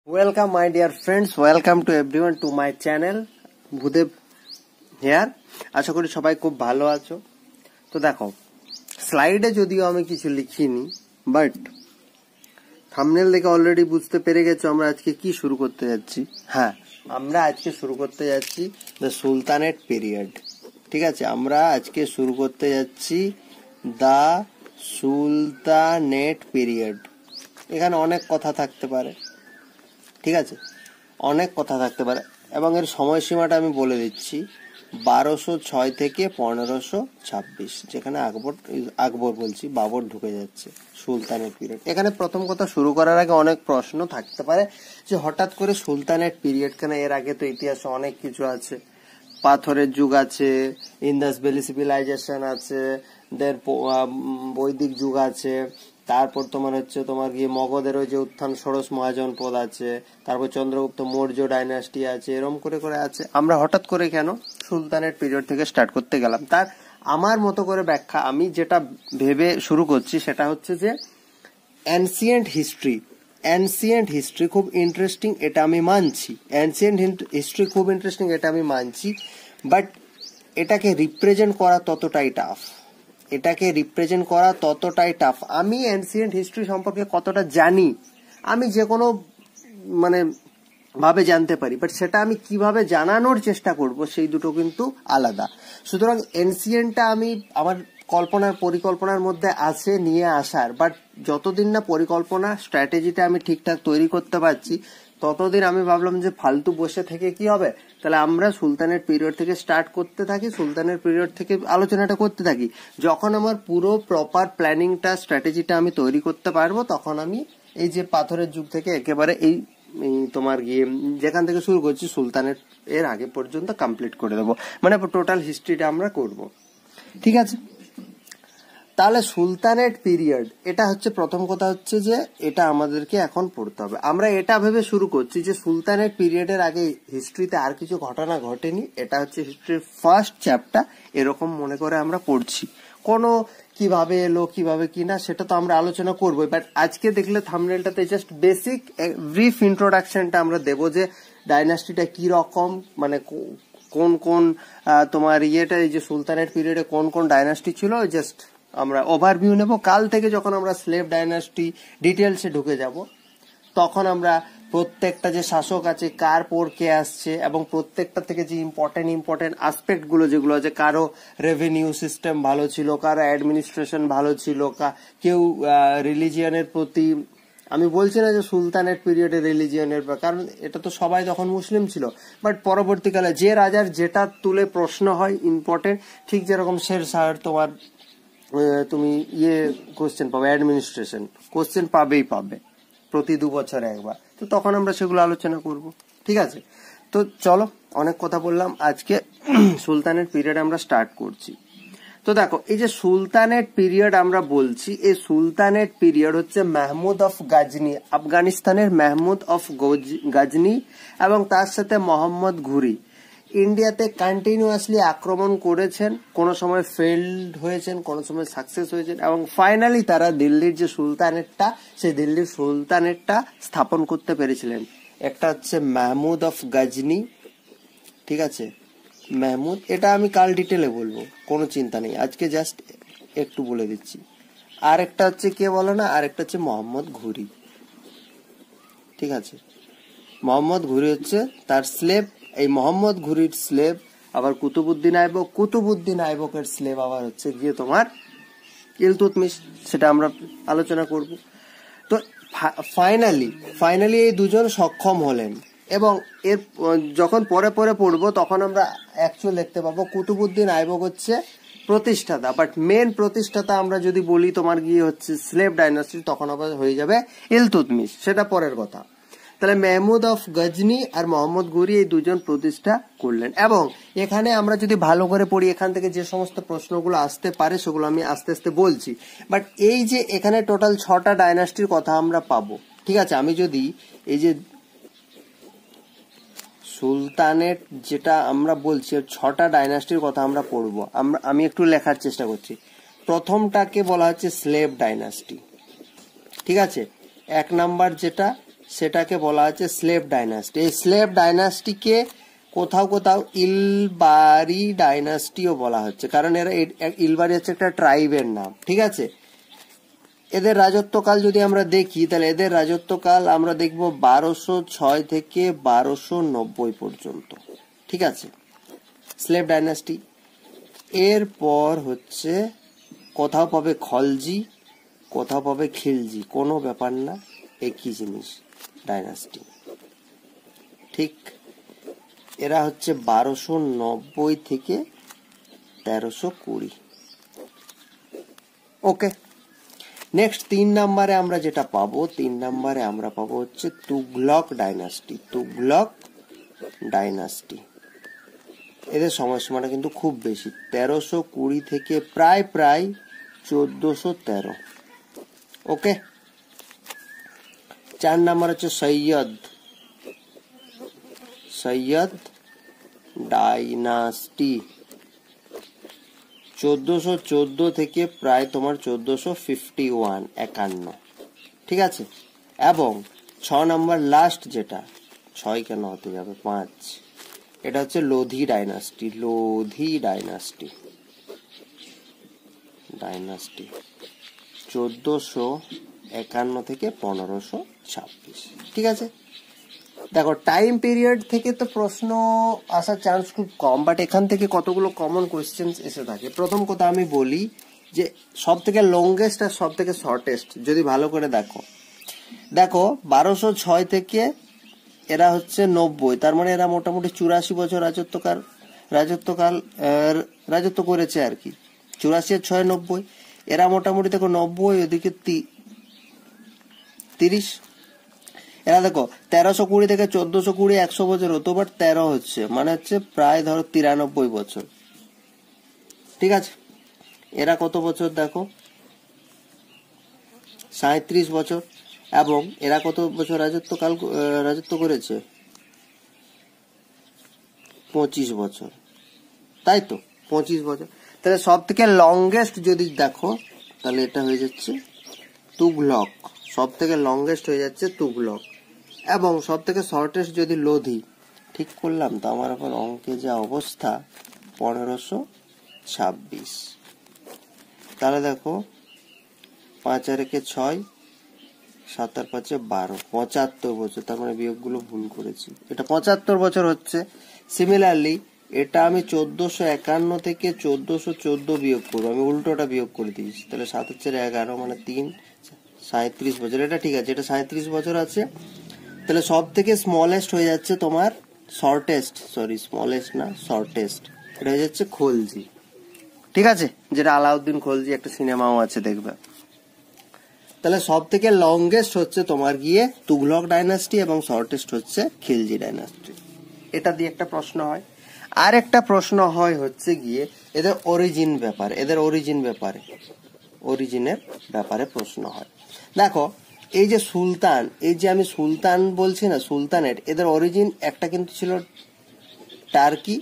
Welcome my dear friends, welcome to everyone to my channel Bhudev here. আশা করি সবাই খুব ভালো আছো। তো দেখো স্লাইডে যদিও আমি কিছু লিখিনি, বাট থাম্বনেল দেখে অলরেডি বুঝতে পেরে গেছো আমরা আজকে কি শুরু করতে যাচ্ছি। হ্যাঁ, আমরা আজকে শুরু করতে যাচ্ছি দ্য সুলতানেট পিরিয়ড। ঠিক আছে, আমরা আজকে শুরু করতে যাচ্ছি দ্য সুলতানেট পিরিয়ড। এখানে অনেক কথা থাকতে পারে, ঠিক আছে, অনেক কথা থাকতে পারে এবং এর সময়সীমাটা আমি বলে দিচ্ছি 1206 থেকে 1526, যেখানে আকবর বলছি, বাবর ঢুকে যাচ্ছে সুলতানেট পিরিয়ড। এখানে প্রথম কথা শুরু করার আগে অনেক প্রশ্ন থাকতে পারে যে হঠাৎ করে সুলতানেট পিরিয়ড কেন? এর আগে তো ইতিহাসে অনেক কিছু আছে, পাথরের যুগ আছে, ইন্দাস ভ্যালি সিভিলাইজেশন আছে, দের বৈদিক যুগ আছে, তারপর তোমার হচ্ছে তোমার গিয়ে মগধেরও যে উত্থান ষোড়শ মহাজনপদ আছে, তারপর চন্দ্রগুপ্ত মৌর্য ডাইনাস্টি আছে, এরকম করে করে আছে। আমরা হঠাৎ করে কেন সুলতানেট পিরিয়ড থেকে স্টার্ট করতে গেলাম? তার আমার মতো করে ব্যাখ্যা, আমি যেটা ভেবে শুরু করছি সেটা হচ্ছে যে অ্যানসিয়েন্ট হিস্ট্রি খুব ইন্টারেস্টিং, এটা আমি মানছি। অ্যানসিয়েন্ট হিস্ট্রি খুব ইন্টারেস্টিং, এটা আমি মানছি, বাট এটাকে রিপ্রেজেন্ট করা ততটাই টাফ। আমি অ্যানসিয়েন্ট হিস্ট্রি সম্পর্কে কতটা জানি, আমি যে কোনো ভাবে জানতে পারি, বাট সেটা আমি কিভাবে জানানোর চেষ্টা করব সেই দুটো কিন্তু আলাদা। সুতরাং এনসিয়েন্টটা আমি আমার পরিকল্পনার মধ্যে আছে নিয়ে আসার, বাট যতদিন না পরিকল্পনা স্ট্র্যাটেজিটা আমি ঠিকঠাক তৈরি করতে পারছি ততদিন আমি ভাবলাম যে ফালতু বসে থেকে কি হবে, তাহলে আমরা সুলতানেট পিরিয়ড থেকে স্টার্ট করতে থাকি, সুলতানেট পিরিয়ড থেকে আলোচনাটা করতে থাকি। যখন আমার পুরো প্রপার প্ল্যানিংটা স্ট্র্যাটেজিটা আমি তৈরি করতে পারবো, তখন আমি এই যে পাথরের যুগ থেকে একেবারে এই তোমার গিয়ে যেখান থেকে শুরু করছি সুলতানেট এর আগে পর্যন্ত কমপ্লিট করে দেবো, মানে টোটাল হিস্ট্রিটা আমরা করব। ঠিক আছে, তাহলে সুলতানেট পিরিয়ড, এটা হচ্ছে প্রথম কথা হচ্ছে যে এটা আমাদেরকে এখন পড়তে হবে। আমরা এটা ভেবে শুরু করছি যে সুলতানেট পিরিয়ডের আগে হিস্ট্রিতে আর কিছু ঘটনা ঘটেনি, এটা হচ্ছে হিস্ট্রির ফার্স্ট চ্যাপ্টার, এরকম মনে করে আমরা পড়ছি। কোনো কিভাবে এলো কিভাবে কিনা সেটা তো আমরা আলোচনা করবোই, বাট আজকে দেখলে থাম্বনেলটাতে জাস্ট বেসিক ব্রিফ ইন্ট্রোডাকশনটা আমরা দেবো যে ডাইনাস্টিটা কি রকম, মানে কোন কোন তোমার ইয়েটা, এই যে সুলতানেট পিরিয়ডে কোন কোন ডাইনাস্টি ছিল, জাস্ট আমরা ওভারভিউ নেব। কাল থেকে যখন আমরা স্লেভ ডাইনাস্টি ডিটেলসে ঢুকে যাব, তখন আমরা প্রত্যেকটা যে শাসক আছে কার পর কে আসছে এবং প্রত্যেকটা থেকে যে ইম্পর্টেন্ট আসপেক্ট গুলো যেগুলো আছে, কারো রেভিনিউ সিস্টেম ভালো ছিল, কারো অ্যাডমিনিস্ট্রেশন ভালো ছিল, কেউ রিলিজিয়নের প্রতি, আমি বলছি না যে সুলতানেট পিরিয়ডে রিলিজিয়নের, কারণ এটা তো সবাই তখন মুসলিম ছিল, বাট পরবর্তীকালে যে রাজার যেটা তুলে প্রশ্ন হয় ইম্পর্টেন্ট, ঠিক যেরকম শেরশাহ তোমার তুমি কোশ্চেন পাবে, অ্যাডমিনিস্ট্রেশন কোশ্চেন পাবে প্রতি 2 বছরে একবার, তো তখন আমরা সেগুলো আলোচনা করব। ঠিক আছে, তো চলো, অনেক কথা বললাম, আজকে সুলতানেট পিরিয়ড আমরা স্টার্ট করছি। তো দেখো, এই যে সুলতানেট পিরিয়ড আমরা বলছি, এই সুলতানেট পিরিয়ড হচ্ছে মাহমুদ অফ গাজনি, আফগানিস্তানের মাহমুদ অফ গাজনি এবং তার সাথে মোহাম্মদ ঘুরি ইন্ডিয়াতে কন্টিনিউয়াসলি আক্রমণ করেছেন, কোনো সময় ফেইল্ড হয়েছেন, কোনো সময় সাকসেস হয়েছেন, এবং ফাইনালি তারা দিল্লির যে সুলতানেটটা, সেই দিল্লির সুলতানেটটা স্থাপন করতে পেরেছিলেন। একটা হচ্ছে মাহমুদ অফ গাজনি, ঠিক আছে, মাহমুদ, এটা আমি কাল ডিটেলে বলবো, কোনো চিন্তা নেই, আজকে জাস্ট একটু বলে দিচ্ছি। আর একটা হচ্ছে কে বলো না, আর একটা হচ্ছে মোহাম্মদ ঘুরি। ঠিক আছে, মোহাম্মদ ঘুরি হচ্ছে তার স্লেভ, এই মোহাম্মদ ঘুরির স্লেভ আবার কুতুবুদ্দিন আইবকের স্লেভ আবার হচ্ছে গিয়ে তোমার ইলতুৎমিশ, সেটা আমরা আলোচনা করব। তো ফাইনালি এই দুজন সক্ষম হলেন, এবং এর যখন পরে পড়বো তখন আমরা অ্যাকচুয়াল দেখতে পাবো কুতুবুদ্দিন আইবক হচ্ছে প্রতিষ্ঠাতা, বাট মেন প্রতিষ্ঠাতা আমরা যদি বলি তোমার গিয়ে হচ্ছে স্লেভ ডাইনাস্টি, তখন আবার হয়ে যাবে ইলতুৎমিশ, সেটা পরের কথা। তাহলে মাহমুদ অফ গজনি আর মোহাম্মদ ঘুরি এই দুজন প্রতিষ্ঠা করলেন। এবং এখানে আমরা যদি ভালো করে পড়ি, এখান থেকে যে সমস্ত প্রশ্নগুলো আসতে পারে সেগুলো আমি আস্তে আস্তে বলছি, বাট এই যে এখানে টোটাল 6টা ডাইনাস্টির কথা আমরা পাবো। ঠিক আছে, আমি যদি এই যে সুলতানেট যেটা আমরা বলছি 6টা ডাইনাস্টির কথা আমরা পড়বো, আমি একটু লেখার চেষ্টা করছি। প্রথমটাকে বলা হচ্ছে স্লেভ ডাইনাস্টি, ঠিক আছে, 1 নাম্বার যেটা সেটাকে বলা হচ্ছে স্লেভ ডাইনাস্টি। এই স্লেভ ডাইনাস্টিকে কোথাও কোথাও ইলবারি ডাইনাস্টিও বলা হচ্ছে, কারণ এরা ইলবারি হচ্ছে একটা ট্রাইবের নাম, ঠিক আছে। এদের রাজত্বকাল যদি আমরা দেখি তাহলে এদের রাজত্বকাল আমরা দেখব 1206 থেকে 1290 পর্যন্ত, ঠিক আছে, স্লেভ ডাইনাস্টি। এরপর হচ্ছে কোথাও পাবে খলজি, কোথাও পাবে খিলজি, কোনো ব্যাপার না, একই জিনিস, ডাইনাস্টি, ঠিক। এরা হচ্ছে 1290 থেকে 1320। ওকে, নেক্সট 3 নম্বরে আমরা যেটা পাবো, 3 নম্বরে আমরা পাবো হচ্ছে তুগলক ডাইনাস্টি। তুগলক ডাইনাস্টি, এদের সময়সীমাটা কিন্তু খুব বেশি, 1320 থেকে প্রায় 1413। ওকে, 4 নম্বর হচ্ছে সৈয়দ ডাইনাস্টি, 1414 থেকে প্রায় তোমার 1451, ঠিক আছে। এবং 6 নম্বর লাস্ট যেটা, 6 কেন হতে যাবে, 5, এটা হচ্ছে লোধি ডাইনাস্টি। লোধি ডাইনাস্টি 1451 থেকে 1526, ঠিক আছে। দেখো টাইম পিরিয়ড থেকে তো প্রশ্ন আসার চান্স খুব কম, বাট এখান থেকে কতগুলো কমন কোয়েশ্চেন্স এসে থাকে। প্রথম কথা আমি বলি যে সব থেকে লংগেস্ট আর সব থেকে শর্টেস্ট যদি ভালো করে দেখো, 1206 থেকে এরা হচ্ছে 90, তার মানে এরা মোটামুটি 84 বছর রাজত্ব করেছে আর কি। 84 আর 6 90, এরা মোটামুটি দেখো 90, ওদিকে 30। এরা দেখো 1320 থেকে 1420, 100 বছর হতো, বাট 13 হচ্ছে, মানে হচ্ছে প্রায় ধরো 93 বছর, ঠিক আছে। এরা কত বছর দেখো, 37 বছর। এবং এরা কত বছর রাজত্ব করেছে, 25 বছর, তাই তো, 25 বছর। তাহলে সব থেকে লংগেস্ট যদি দেখো তাহলে এটা হয়ে যাচ্ছে তুগলক, সব থেকে লংগেস্ট হয়ে যাচ্ছে তুগলক। এবং সব থেকে শর্টেস্ট যদি লোধি, ঠিক করলাম তো, আমার এখন অঙ্কে যা অবস্থা, 1526। তাহলে দেখো 5 আর 1 6, 7 আর 5 12, 75 বছর, তার মানে বিয়োগগুলো ভুল করেছি, এটা 75 বছর হচ্ছে। সিমিলারলি এটা আমি 1451 থেকে 1414 বিয়োগ করবো, আমি উল্টোটা বিয়োগ করে দিয়েছি, তাহলে 7 হচ্ছে 11, মানে 3, 37 বছর, এটা ঠিক আছে, এটা 37 বছর আছে। তাহলে সব থেকে স্মলেস্ট হয়ে যাচ্ছে তোমার শর্টেস্ট, এটা হয়ে যাচ্ছে খলজি, ঠিক আছে, যেটা আলাউদ্দিন খলজি একটা সিনেমাও আছে, দেখবে। তাহলে সব থেকে লংগেস্ট হচ্ছে তোমার গিয়ে তুগলক ডাইনাস্টি এবং শর্টেস্ট হচ্ছে খিলজি ডাইনাস্টি। এটা দিয়ে একটা প্রশ্ন হয়। আর একটা প্রশ্ন হয় হচ্ছে গিয়ে এদের অরিজিনের ব্যাপারে প্রশ্ন হয়। দেখো এই যে সুলতান, এই যে আমি সুলতান বলছি না, সুলতানেট, এদের অরিজিন একটা কিন্তু ছিল টার্কি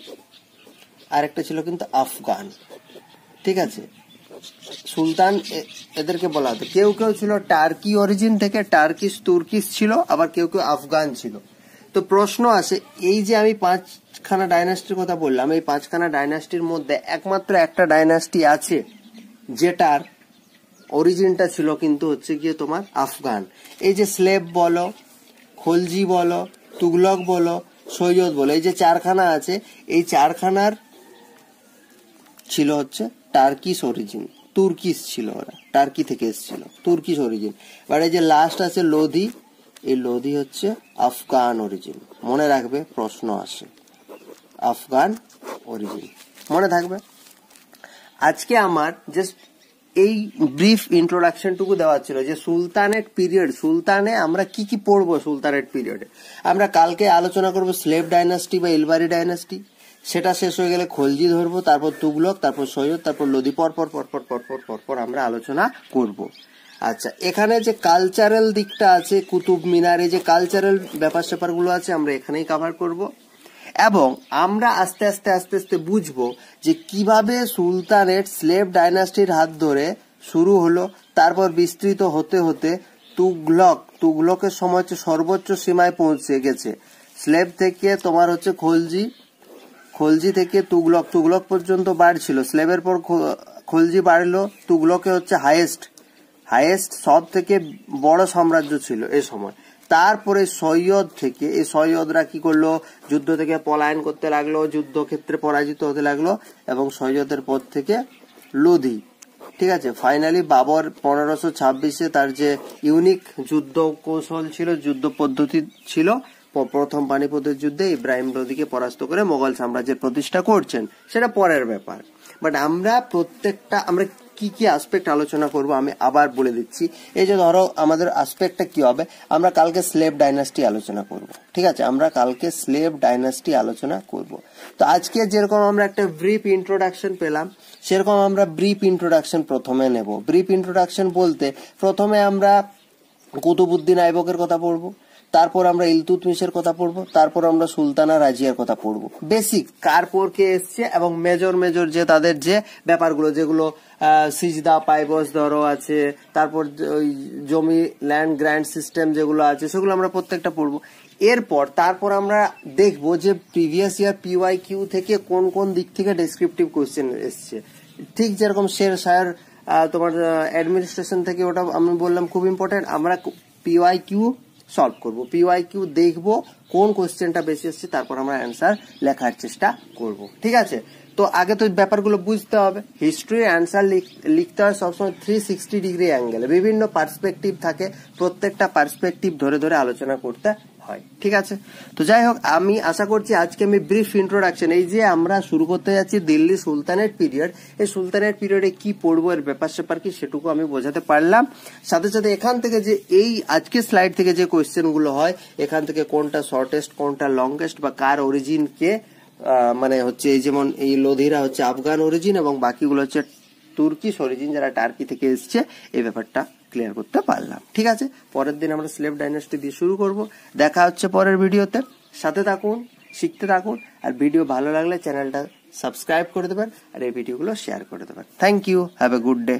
আর একটা ছিল কিন্তু আফগান, ঠিক আছে। সুলতান এদেরকে বলা হতো, কেউ কেউ ছিল টার্কি অরিজিন থেকে, তুর্কিশ ছিল, আবার কেউ কেউ আফগান ছিল। তো প্রশ্ন আসে, এই যে আমি 5খানা ডাইনাস্টির কথা বললাম, এই 5খানা ডাইনাস্টির মধ্যে একমাত্র একটা ডাইনাস্টি আছে যেটার অরিজিনটা ছিল কিন্তু হচ্ছে গিয়ে তোমার আফগান। এই যে স্লেভ বলো, খলজি বলো, তুগলক বলো, সৈয়দ বলো, এই যে 4খানা আছে, এই 4খানার ছিল হচ্ছে টার্কিশ অরিজিন, তুর্কিশ ছিল, ওরা টার্কি থেকে এসেছিল, তুর্কিশ অরিজিন। এবার এই যে লাস্ট আছে লোধি, এই লোধি হচ্ছে আফগান অরিজিন, মনে রাখবে, প্রশ্ন আসে, আফগান অরিজিন, মনে থাকবে। আজকে আমার জাস্ট এই ব্রিফ ইন্ট্রোডাকশনটুকু দেওয়া ছিল যে সুলতানেট পিরিয়ড, সুলতানে আমরা কি কি পড়বো সুলতানেট পিরিয়ডে। আমরা কালকে আলোচনা করবো স্লেভ ডাইনাস্টি বা ইলবারি ডাইনাস্টি, সেটা শেষ হয়ে গেলে খলজি ধরবো, তারপর তুগলক, তারপর সৈয়দ, তারপর লোধি, পরপর আমরা আলোচনা করব। আচ্ছা, এখানে যে কালচারাল দিকটা আছে, কুতুব মিনার, এই যে কালচারাল ব্যাপার স্যাপার গুলো আছে, আমরা এখানেই কভার করব। এবং আমরা আস্তে আস্তে বুঝবো যে কিভাবে সুলতানেট স্লেভ ডাইনাস্টির হাত ধরে শুরু হলো, তারপর বিস্তৃত হতে হতে তুগলকের সময় হচ্ছে সর্বোচ্চ সীমায় পৌঁছে গেছে। স্লেভ থেকে তোমার হচ্ছে খলজি থেকে তুগলক পর্যন্ত বাড়ছিল। স্লেভের পর খলজি বাড়লো, তুগলকে হচ্ছে হাইয়েস্ট সব থেকে বড় সাম্রাজ্য ছিল এই সময়। তারপরে সৈয়দরা কি করলো, যুদ্ধ থেকে পলায়ন করতে লাগলো, যুদ্ধক্ষেত্রে পরাজিত হতে লাগলো, এবং সৈয়দের পর থেকে লোধি। ঠিক আছে, ফাইনালি বাবর 1526-এ তার যে ইউনিক যুদ্ধ কৌশল ছিল, যুদ্ধ পদ্ধতি ছিল, প্রথম পানিপথের যুদ্ধে ইব্রাহিম লোদিকে পরাস্ত করে মোগল সাম্রাজ্যের প্রতিষ্ঠা করছেন, সেটা পরের ব্যাপার। বাট আমরা কি কি আসপেক্ট আলোচনা করব আমি আবার বলে দিচ্ছি। এই যে ধরো আমাদের আসপেক্টটা কি হবে, আমরা কালকে স্লেভ ডাইনাস্টি আলোচনা করব। ঠিক আছে, আমরা কালকে স্লেভ ডাইনাস্টি আলোচনা করব। তো আজকে যেরকম আমরা একটা ব্রিফ ইন্ট্রোডাকশন পেলাম, সেরকম আমরা ব্রিফ ইন্ট্রোডাকশন প্রথমে নেব। ব্রিফ ইন্ট্রোডাকশন বলতে প্রথমে আমরা কুতুবউদ্দিন আইবকের কথা পড়বো, তারপর আমরা ইলতুৎমিশের কথা পড়বো, তারপর আমরা সুলতানা রাজিয়ার কথা পড়বো। বেসিক কার পর কে এসছে এবং মেজর যে তাদের যে ব্যাপারগুলো, যেগুলো সিজদা পাইবস ধরো আছে, তারপর ওই জমি ল্যান্ড গ্র্যান্ড সিস্টেম যেগুলো আছে, সেগুলো আমরা প্রত্যেকটা পড়বো। তারপর আমরা দেখবো যে প্রিভিয়াস ইয়ার PYQ থেকে কোন কোন দিক থেকে ডেসক্রিপটিভ কোশ্চেন এসছে। ঠিক যেরকম শের শায়ের তোমার অ্যাডমিনিস্ট্রেশন থেকে, ওটা আমি বললাম খুব ইম্পর্টেন্ট। আমরা PYQ সলভ করবো, PYQ দেখবো কোন কোশ্চেনটা বেশি আসছে, তারপর আমরা অ্যান্সার লেখার চেষ্টা করব। ঠিক আছে, তো আগে তো ব্যাপারগুলো বুঝতে হবে। হিস্ট্রি অ্যান্সার লিখতে হয় সবসময় 360 ডিগ্রি অ্যাঙ্গেলে, বিভিন্ন পার্সপেক্টিভ থাকে, প্রত্যেকটা পার্সপেক্টিভ ধরে ধরে আলোচনা করতে হয়। ঠিক আছে, তো যাই হোক, আমি আশা করছি আজকে আমি ব্রিফ ইন্ট্রোডাকশন, এই যে আমরা শুরু করতে যাচ্ছি দিল্লি সুলতানেট পিরিয়ড, এই সুলতানেট পিরিয়ডে কি পড়বো, এর ব্যাপার স্যাপার কি, সেটুকু আমি বোঝাতে পারলাম। সাথে সাথে এখান থেকে যে এই আজকের স্লাইড থেকে যে কোয়েশ্চেন গুলো হয়, এখান থেকে কোনটা শর্টেস্ট কোনটা লংগেস্ট, বা কার অরিজিন কে, মানে হচ্ছে এই যেমন এই লোধিরা হচ্ছে আফগান অরিজিন এবং বাকিগুলো হচ্ছে তুর্কিশ অরিজিন, যারা টার্কি থেকে এসছে, এই ব্যাপারটা ক্লিয়ার করতে পারলাম। ঠিক আছে, পরের দিন আমরা স্লেভ ডাইনাস্টি দিয়ে শুরু করব। দেখা হচ্ছে পরের ভিডিওতে, সাথে থাকুন, শিখতে থাকুন, আর ভিডিও ভালো লাগলে চ্যানেলটা সাবস্ক্রাইব করে দেবেন, আর এই ভিডিওগুলো শেয়ার করে দেবেন। Thank you, have a good day.